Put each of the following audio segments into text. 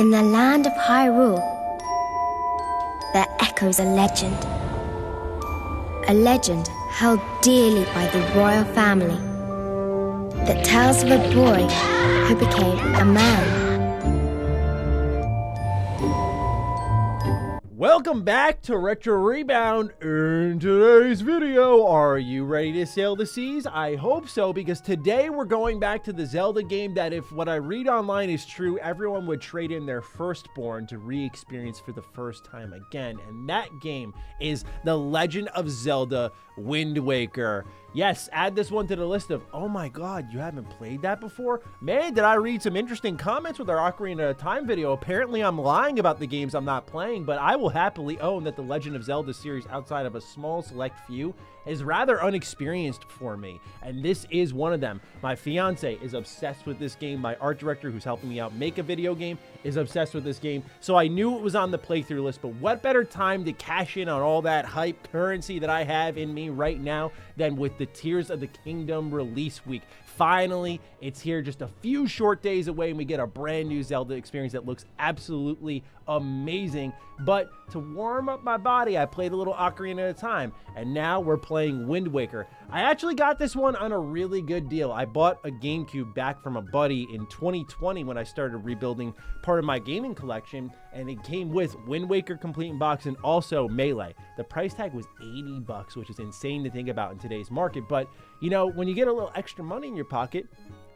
In the land of Hyrule, there echoes a legend. A legend held dearly by the royal family that tells of a boy who became a man. Welcome back to Retro Rebound. In today's video, are you ready to sail the seas? I hope so, because today we're going back to the Zelda game that, if what I read online is true, everyone would trade in their firstborn to re-experience for the first time again. And that game is The Legend of Zelda Wind Waker. Yes, add this one to the list of, oh my god, you haven't played that before? Man, did I read some interesting comments with our Ocarina of Time video. Apparently I'm lying about the games I'm not playing, but I will happily own that the Legend of Zelda series, outside of a small select few, is rather unexperienced for me, and this is one of them. My fiance is obsessed with this game. My art director, who's helping me out make a video game, is obsessed with this game, so I knew it was on the playthrough list. But what better time to cash in on all that hype currency that I have in me right now than with the Tears of the Kingdom release week. Finally, it's here, just a few short days away, and we get a brand new Zelda experience that looks absolutely amazing. But to warm up my body, I played a little Ocarina of Time, and now we're playing Wind Waker. I actually got this one on a really good deal. I bought a GameCube back from a buddy in 2020 when I started rebuilding part of my gaming collection, and it came with Wind Waker Complete in Box and also Melee. The price tag was $80, which is insane to think about in today's market, but you know, when you get a little extra money in your pocket,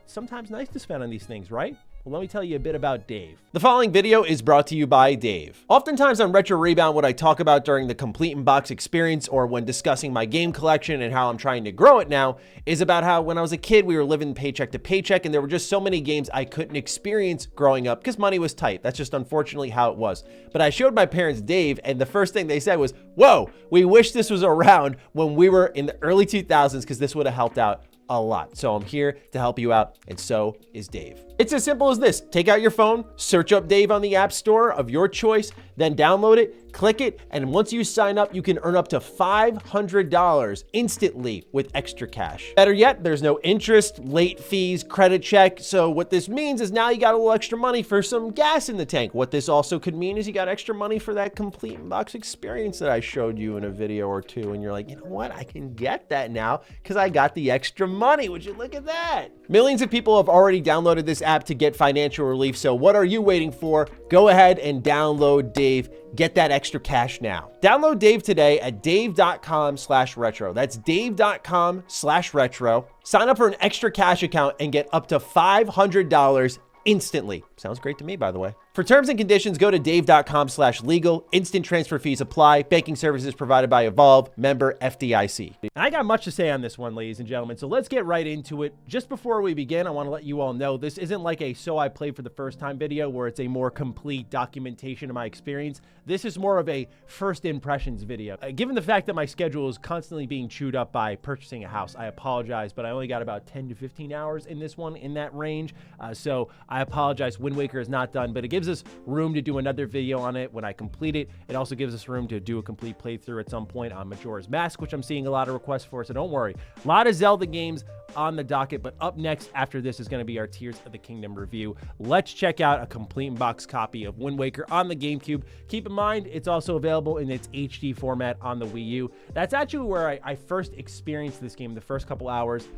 sometimes nice to spend on these things, right? Well, let me tell you a bit about Dave. The following video is brought to you by Dave. Oftentimes on Retro Rebound, what I talk about during the Complete in Box experience, or when discussing my game collection and how I'm trying to grow it now, is about how when I was a kid, we were living paycheck to paycheck, and there were just so many games I couldn't experience growing up because money was tight. That's just unfortunately how it was. But I showed my parents Dave, and the first thing they said was, whoa, we wish this was around when we were in the early 2000s, because this would have helped out a lot. So I'm here to help you out, and so is Dave. It's as simple as this. Take out your phone, search up Dave on the App Store of your choice, then download it, click it, and once you sign up, you can earn up to $500 instantly with extra cash. Better yet, there's no interest, late fees, credit check. So what this means is now you got a little extra money for some gas in the tank. What this also could mean is you got extra money for that Complete in Box experience that I showed you in a video or two, and you're like, you know what? I can get that now because I got the extra money. Would you look at that? Millions of people have already downloaded this app to get financial relief, so what are you waiting for? Go ahead and download Dave. Get that extra cash now. Download Dave today at dave.com/retro. That's dave.com/retro. Sign up for an extra cash account and get up to $500 instantly. Sounds great to me, by the way. For terms and conditions, go to dave.com/legal. Instant transfer fees apply. Banking services provided by Evolve, member FDIC. I got much to say on this one, ladies and gentlemen, so let's get right into it. Just before we begin, I want to let you all know this isn't like a So I Played for the First Time video where it's a more complete documentation of my experience. This is more of a first impressions video. Given the fact that my schedule is constantly being chewed up by purchasing a house, I apologize, but I only got about 10 to 15 hours in this one, in that range. So I apologize. Wind Waker is not done, but it gives us room to do another video on it when I complete it. It also gives us room to do a complete playthrough at some point on Majora's Mask, which I'm seeing a lot of requests for, so don't worry. A lot of Zelda games on the docket, but up next after this is going to be our Tears of the Kingdom review. Let's check out a Complete in Box copy of Wind Waker on the GameCube. Keep in mind, it's also available in its HD format on the Wii U. That's actually where I first experienced this game, the first couple hours.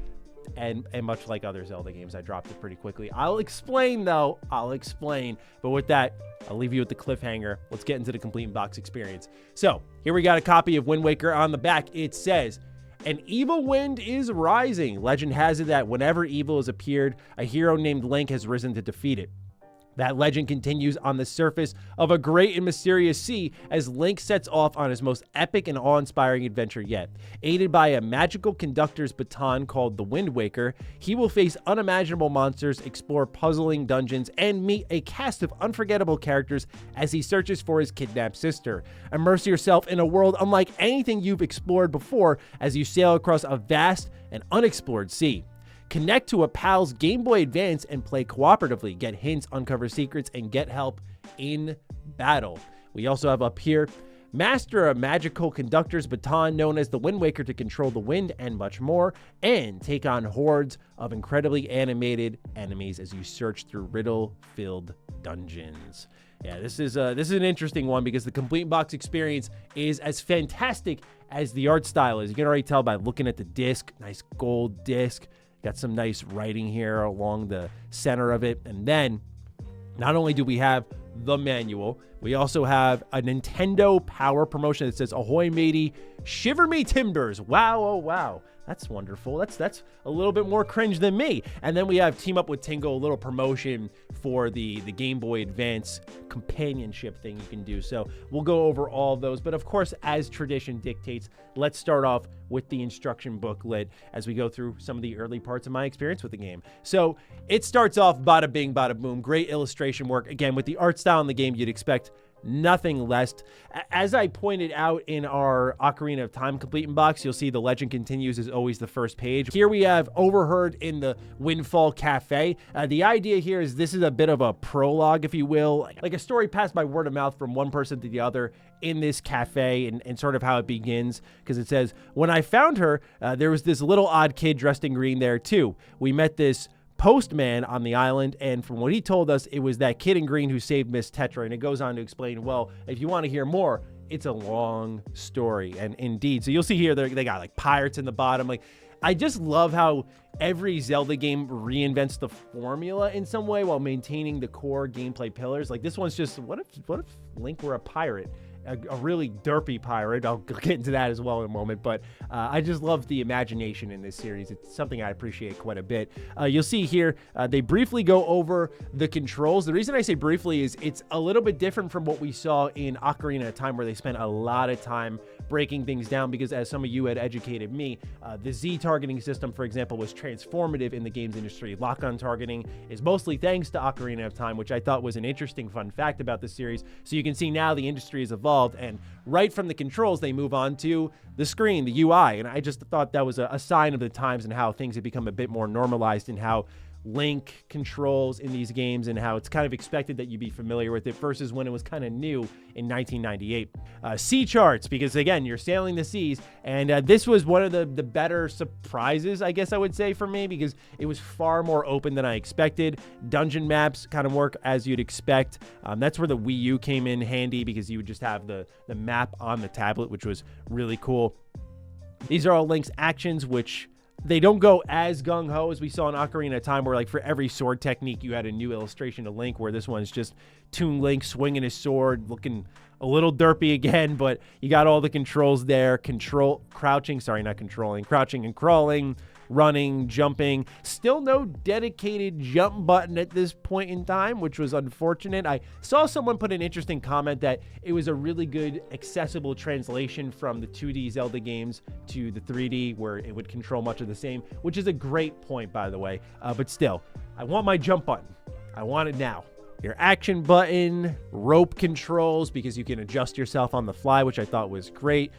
And much like other Zelda games, I dropped it pretty quickly. I'll explain, though. I'll explain. But with that, I'll leave you with the cliffhanger. Let's get into the Complete in Box experience. So here we got a copy of Wind Waker. On the back, it says, an evil wind is rising. Legend has it that whenever evil has appeared, a hero named Link has risen to defeat it. That legend continues on the surface of a great and mysterious sea as Link sets off on his most epic and awe-inspiring adventure yet. Aided by a magical conductor's baton called the Wind Waker, he will face unimaginable monsters, explore puzzling dungeons, and meet a cast of unforgettable characters as he searches for his kidnapped sister. Immerse yourself in a world unlike anything you've explored before as you sail across a vast and unexplored sea. Connect to a pal's Game Boy Advance and play cooperatively. Get hints, uncover secrets, and get help in battle. We also have up here, master a magical conductor's baton known as the Wind Waker to control the wind and much more, and take on hordes of incredibly animated enemies as you search through riddle-filled dungeons. Yeah, this is an interesting one because the complete box experience is as fantastic as the art style is. You can already tell by looking at the disc, nice gold disc. Got some nice writing here along the center of it. And then not only do we have the manual, we also have a Nintendo Power promotion that says, "Ahoy matey, shiver me timbers." Wow, oh wow. That's wonderful. That's a little bit more cringe than me. And then we have Team Up with Tingle, a little promotion for the Game Boy Advance companionship thing you can do. So we'll go over all of those. But of course, as tradition dictates, let's start off with the instruction booklet as we go through some of the early parts of my experience with the game. So it starts off bada bing, bada boom. Great illustration work. Again, with the art style in the game, you'd expect nothing less. As I pointed out in our Ocarina of Time complete box, you'll see the legend continues is always the first page. Here we have Overheard in the Windfall Cafe. The idea here is this is a bit of a prologue, if you will, like a story passed by word of mouth from one person to the other in this cafe, and sort of how it begins, because it says, "When I found her, there was this little odd kid dressed in green there too. We met this postman on the island, and from what he told us, it was that kid in green who saved Miss Tetra." And it goes on to explain, well, if you want to hear more, it's a long story. And indeed, so you'll see here they got like pirates in the bottom. Like, I just love how every Zelda game reinvents the formula in some way while maintaining the core gameplay pillars. Like, this one's just, what if Link were a pirate? A really derpy pirate. I'll get into that as well in a moment, but I just love the imagination in this series. It's something I appreciate quite a bit. You'll see here, they briefly go over the controls. The reason I say briefly is it's a little bit different from what we saw in Ocarina of Time, where they spent a lot of time breaking things down, because as some of you had educated me, the Z targeting system, for example, was transformative in the games industry. Lock-on targeting is mostly thanks to Ocarina of Time, which I thought was an interesting fun fact about this series. So you can see now the industry has evolved, and right from the controls, they move on to the screen, the UI. And I just thought that was a sign of the times and how things have become a bit more normalized in how Link controls in these games, and how it's kind of expected that you be familiar with it versus when it was kind of new in 1998. Sea charts, because again, you're sailing the seas, and this was one of the better surprises, I guess I would say, for me, because it was far more open than I expected. Dungeon maps kind of work as you'd expect. That's where the Wii U came in handy, because you would just have the map on the tablet, which was really cool. These are all Link's actions, which they don't go as gung-ho as we saw in Ocarina of Time, where like for every sword technique you had a new illustration of Link, where this one's just Toon Link swinging his sword, looking a little derpy again, but you got all the controls there. Crouching and crawling, running, jumping. Still no dedicated jump button at this point in time, which was unfortunate. I saw someone put an interesting comment that it was a really good accessible translation from the 2D Zelda games to the 3D, where it would control much of the same, which is a great point, by the way. But still, I want my jump button. I want it now. Your action button, rope controls, because you can adjust yourself on the fly, which I thought was great.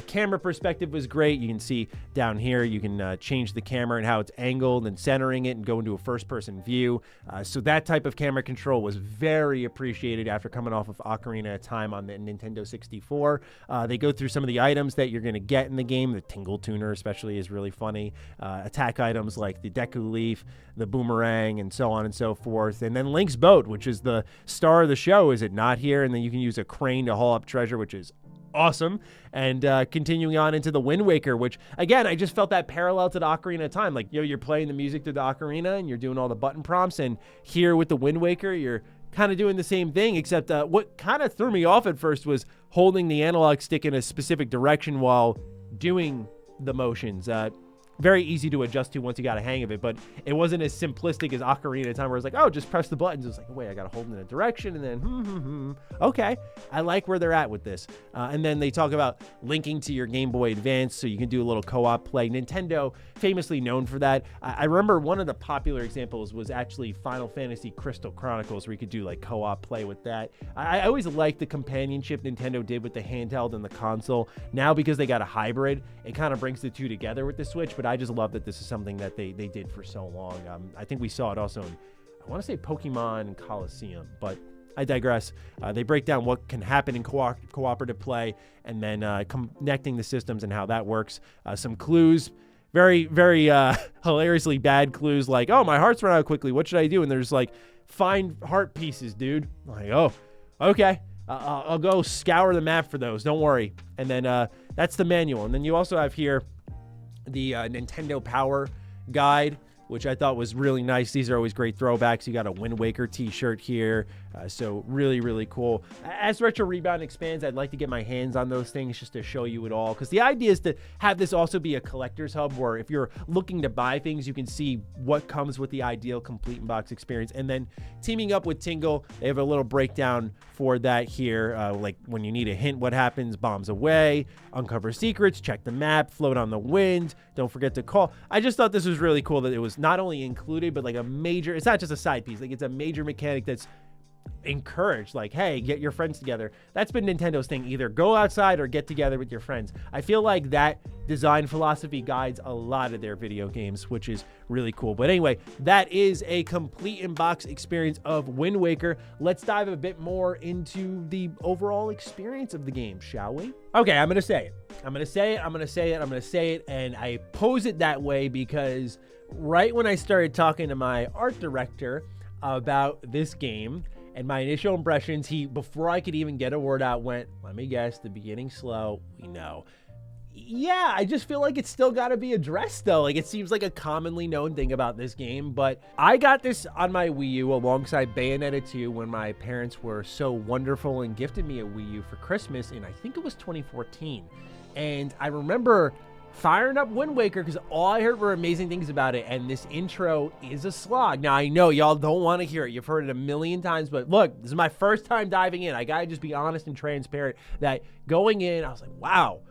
Camera perspective was great. You can see down here, you can change the camera and how it's angled and centering it and go into a first-person view. So that type of camera control was very appreciated after coming off of Ocarina of Time on the Nintendo 64. They go through some of the items that you're going to get in the game. The Tingle Tuner especially is really funny. Attack items like the Deku Leaf, the Boomerang, and so on and so forth. And then Link's boat, which is the star of the show, is it not here? And then you can use a crane to haul up treasure, which is awesome. And continuing on into the Wind Waker, which again, I just felt that parallel to the Ocarina of Time. Like, you're playing the music through the Ocarina and you're doing all the button prompts, and here with the Wind Waker, you're kind of doing the same thing, except what kind of threw me off at first was holding the analog stick in a specific direction while doing the motions. Very easy to adjust to once you got a hang of it, but it wasn't as simplistic as Ocarina of Time, where it's like, oh, just press the buttons. It was like, wait, I got to hold in a direction, and then, okay. I like where they're at with this. And then they talk about linking to your Game Boy Advance, so you can do a little co-op play. Nintendo, famously known for that. I remember one of the popular examples was actually Final Fantasy Crystal Chronicles, where you could do like co-op play with that. I always liked the companionship Nintendo did with the handheld and the console. Now, because they got a hybrid, it kind of brings the two together with the Switch, but I just love that this is something that they did for so long. I think we saw it also in, I want to say, Pokemon Coliseum, but I digress. They break down what can happen in cooperative play, and then connecting the systems and how that works. Some clues, very, very hilariously bad clues, like, oh, my heart's run out quickly. What should I do? And there's like, find heart pieces, dude. I'm like, oh, okay. I'll go scour the map for those. Don't worry. And then that's the manual. And then you also have here the Nintendo Power Guide, which I thought was really nice. These are always great throwbacks. You got a Wind Waker t-shirt here. So really, really cool. As Retro Rebound expands, I'd like to get my hands on those things just to show you it all. Because the idea is to have this also be a collector's hub where if you're looking to buy things, you can see what comes with the ideal complete in-box experience. And then teaming up with Tingle, they have a little breakdown for that here. Like when you need a hint, what happens, bombs away, uncover secrets, check the map, float on the wind, don't forget to call. I just thought this was really cool that it was not only included, but like a major, it's not just a side piece, like it's a major mechanic that's encouraged, like, hey, get your friends together. That's been Nintendo's thing, either go outside or get together with your friends. I feel like that design philosophy guides a lot of their video games, which is really cool. But anyway, that is a complete in-box experience of Wind Waker. Let's dive a bit more into the overall experience of the game, shall we? Okay, I'm gonna say it, and I pose it that way because right when I started talking to my art director about this game and my initial impressions, before I could even get a word out, went, let me guess, the beginning slow, we know. Yeah, I just feel like it's still got to be addressed, though. Like, it seems like a commonly known thing about this game, but I got this on my Wii U alongside Bayonetta 2 when my parents were so wonderful and gifted me a Wii U for Christmas in, I think it was 2014. And I remember firing up Wind Waker because all I heard were amazing things about it, and this intro is a slog. Now, I know y'all don't want to hear it. You've heard it a million times, but look, this is my first time diving in. I gotta just be honest and transparent that going in, I was like, wow,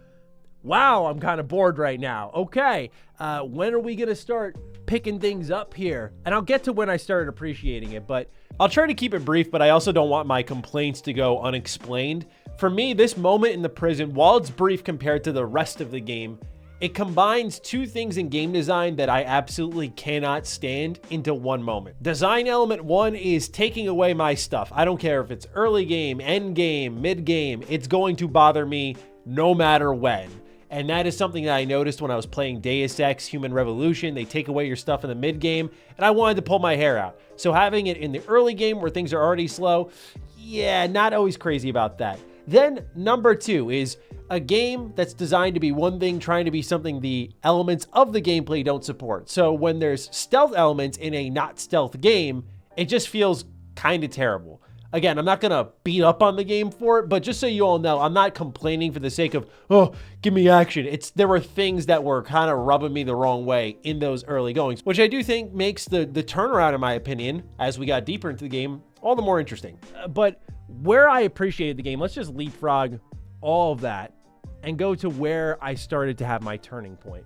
I'm kind of bored right now. Okay, when are we gonna start picking things up here? And I'll get to when I started appreciating it, but I'll try to keep it brief, but I also don't want my complaints to go unexplained. For me, this moment in the prison, while it's brief compared to the rest of the game, it combines two things in game design that I absolutely cannot stand into one moment. Design element one is taking away my stuff. I don't care if it's early game, end game, mid game, it's going to bother me no matter when. And that is something that I noticed when I was playing Deus Ex Human Revolution. They take away your stuff in the mid game, and I wanted to pull my hair out. So having it in the early game where things are already slow, yeah, not always crazy about that. Then number two is a game that's designed to be one thing, trying to be something the elements of the gameplay don't support. So when there's stealth elements in a not stealth game, it just feels kind of terrible. Again, I'm not going to beat up on the game for it, but just so you all know, I'm not complaining for the sake of, oh, give me action. There were things that were kind of rubbing me the wrong way in those early goings, which I do think makes the turnaround, in my opinion, as we got deeper into the game, all the more interesting. But where I appreciated the game, let's just leapfrog all of that and go to where I started to have my turning point.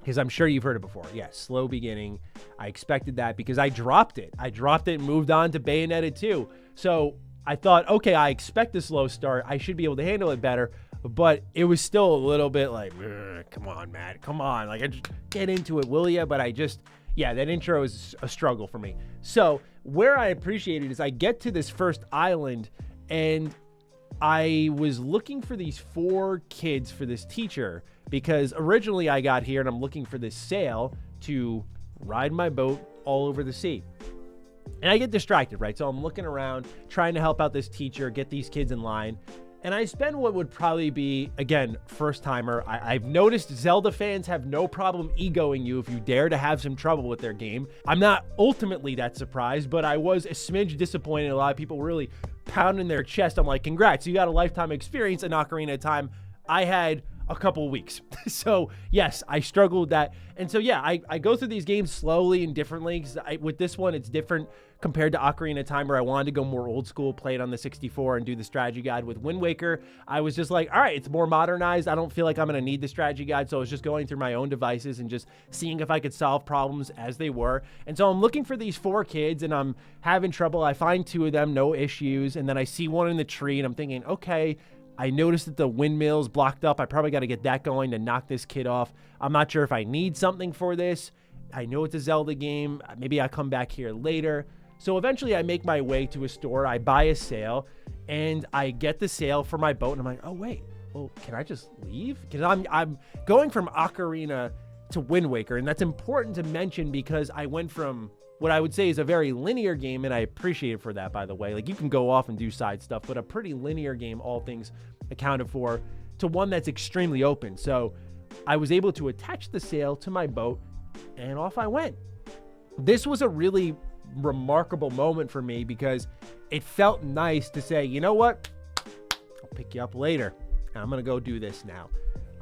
Because I'm sure you've heard it before. Yeah, slow beginning. I expected that because I dropped it. And moved on to Bayonetta 2. So I thought, okay, I expect a slow start. I should be able to handle it better. But it was still a little bit like, come on, Matt. Come on. Like, I just get into it, will ya? But that intro is a struggle for me. So where I appreciate it is I get to this first island and I was looking for these 4 kids for this teacher because originally I got here and I'm looking for this sail to ride my boat all over the sea. And I get distracted, right? So I'm looking around, trying to help out this teacher, get these kids in line. And I spend what would probably be, again, first timer. I've noticed Zelda fans have no problem egoing you if you dare to have some trouble with their game. I'm not ultimately that surprised, but I was a smidge disappointed. A lot of people really pounding their chest. I'm like, congrats, you got a lifetime experience in Ocarina of Time. I had a couple weeks. So yes, I struggled with that. And so yeah, I go through these games slowly and differently. Because with this one, it's different compared to Ocarina of Time, where I wanted to go more old school, play it on the 64 and do the strategy guide. With Wind Waker, I was just like, all right, it's more modernized. I don't feel like I'm going to need the strategy guide. So I was just going through my own devices and just seeing if I could solve problems as they were. And so I'm looking for these 4 kids and I'm having trouble. I find 2 of them, no issues. And then I see one in the tree and I'm thinking, okay, I noticed that the windmill's blocked up. I probably got to get that going to knock this kid off. I'm not sure if I need something for this. I know it's a Zelda game. Maybe I'll come back here later. So eventually I make my way to a store, I buy a sail, and I get the sail for my boat, and I'm like, oh wait, well, can I just leave? Because I'm going from Ocarina to Wind Waker, and that's important to mention because I went from what I would say is a very linear game, and I appreciate it for that, by the way. Like, you can go off and do side stuff, but a pretty linear game, all things accounted for, to one that's extremely open. So I was able to attach the sail to my boat, and off I went. This was a really remarkable moment for me because it felt nice to say, you know what? I'll pick you up later. I'm going to go do this now.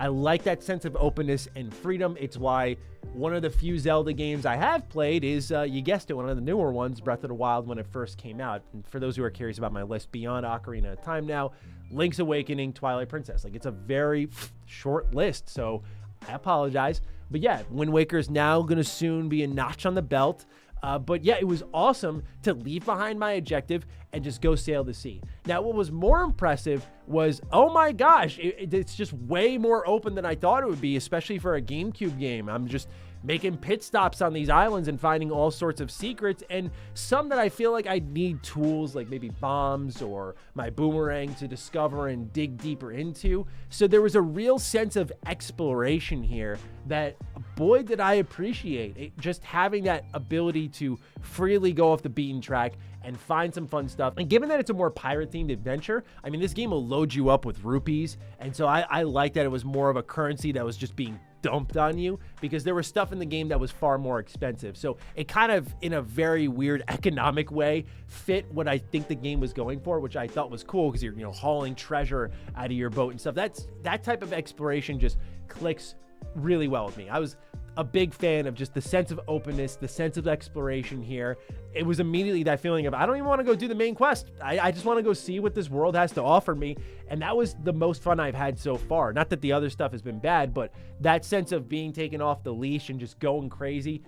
I like that sense of openness and freedom. It's why one of the few Zelda games I have played is, you guessed it, one of the newer ones, Breath of the Wild, when it first came out. And for those who are curious about my list, beyond Ocarina of Time now, Link's Awakening, Twilight Princess. Like, it's a very short list, so I apologize. But yeah, Wind Waker is now going to soon be a notch on the belt. But yeah, it was awesome to leave behind my objective and just go sail the sea. Now, what was more impressive was, oh my gosh, it's just way more open than I thought it would be, especially for a GameCube game. I'm just making pit stops on these islands and finding all sorts of secrets, and some that I feel like I need tools like maybe bombs or my boomerang to discover and dig deeper into. So there was a real sense of exploration here that, boy, did I appreciate it. Just having that ability to freely go off the beaten track and find some fun stuff. And given that it's a more pirate-themed adventure, I mean, this game will load you up with rupees. And so I like that it was more of a currency that was just being dumped on you, because there was stuff in the game that was far more expensive. So it kind of, in a very weird economic way, fit what I think the game was going for, which I thought was cool, because you're, hauling treasure out of your boat and stuff. That type of exploration just clicks really well with me. I was a big fan of just the sense of openness, the sense of exploration here. It was immediately that feeling of, I don't even want to go do the main quest. I just want to go see what this world has to offer me. And that was the most fun I've had so far. Not that the other stuff has been bad, but that sense of being taken off the leash and just going crazy,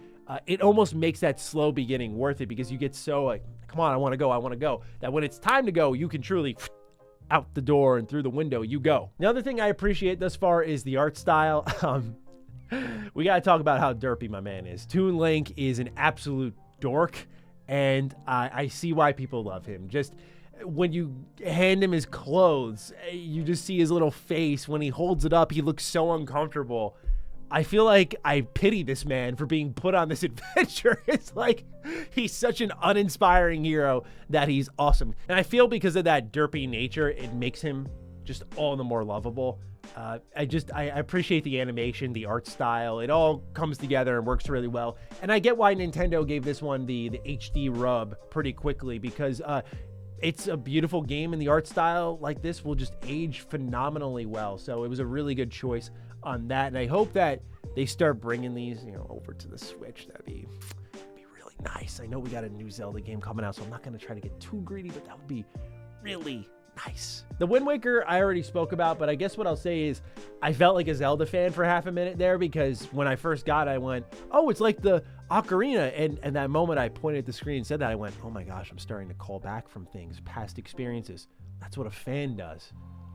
it almost makes that slow beginning worth it, because you get so like, come on, I want to go, that when it's time to go, you can truly out the door and through the window you go. The other thing I appreciate thus far is the art style. We got to talk about how derpy my man is. Toon Link is an absolute dork, and I see why people love him. Just when you hand him his clothes, you just see his little face. When he holds it up, he looks so uncomfortable. I feel like I pity this man for being put on this adventure. It's like he's such an uninspiring hero that he's awesome. And I feel because of that derpy nature, it makes him just all the more lovable. I appreciate the animation, the art style. It all comes together and works really well. And I get why Nintendo gave this one the HD rub pretty quickly, because it's a beautiful game, and the art style like this will just age phenomenally well. So it was a really good choice on that. And I hope that they start bringing these, over to the Switch. That'd be really nice. I know we got a new Zelda game coming out, so I'm not going to try to get too greedy, but that would be really nice. The Wind Waker I already spoke about, but I guess what I'll say is I felt like a Zelda fan for half a minute there, because when I first got it, I went, oh, it's like the Ocarina. And that moment I pointed at the screen and said that, I went, oh my gosh, I'm starting to call back from things, past experiences. That's what a fan does.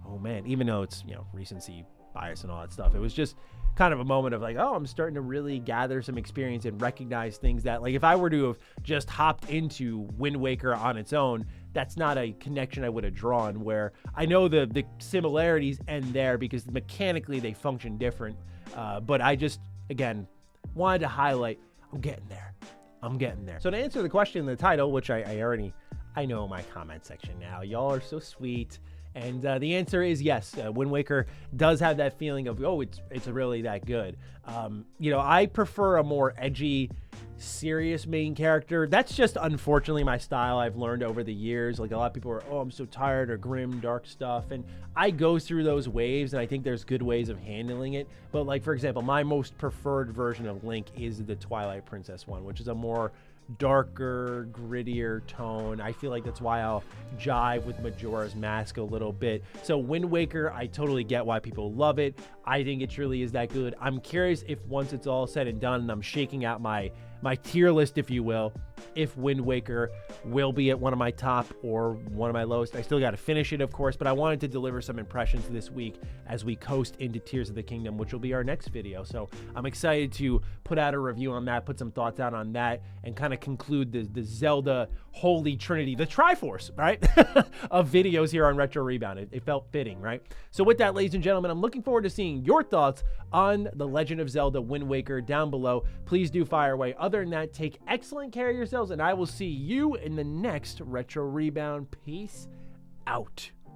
Oh man, even though it's, recency bias and all that stuff, it was just kind of a moment of like, oh, I'm starting to really gather some experience and recognize things that, like, if I were to have just hopped into Wind Waker on its own, that's not a connection I would have drawn, where I know the similarities end there because mechanically they function different. But I just, again, wanted to highlight, I'm getting there. So to answer the question in the title, which I know my comment section now, y'all are so sweet. And the answer is yes. Wind Waker does have that feeling of, oh, it's really that good. I prefer a more edgy, serious main character. That's just unfortunately my style. I've learned over the years. Like, a lot of people are, oh, I'm so tired of grim, dark stuff. And I go through those waves, and I think there's good ways of handling it. But, like, for example, my most preferred version of Link is the Twilight Princess one, which is a more darker, grittier tone. I feel like that's why I'll jive with Majora's Mask a little bit. So Wind Waker, I totally get why people love it. I think it truly is that good. I'm curious if once it's all said and done and I'm shaking out my my tier list, if you will, if Wind Waker will be at one of my top or one of my lowest. I still got to finish it, of course, but I wanted to deliver some impressions this week as we coast into Tears of the Kingdom, which will be our next video. So I'm excited to put out a review on that, put some thoughts out on that, and kind of conclude the Zelda Holy Trinity, the Triforce, right, of videos here on Retro Rebound. It felt fitting, right? So with that, ladies and gentlemen, I'm looking forward to seeing your thoughts on The Legend of Zelda Wind Waker down below. Please do fire away. Other than that, take excellent care of yourselves, and I will see you in the next Retro Rebound. Peace out.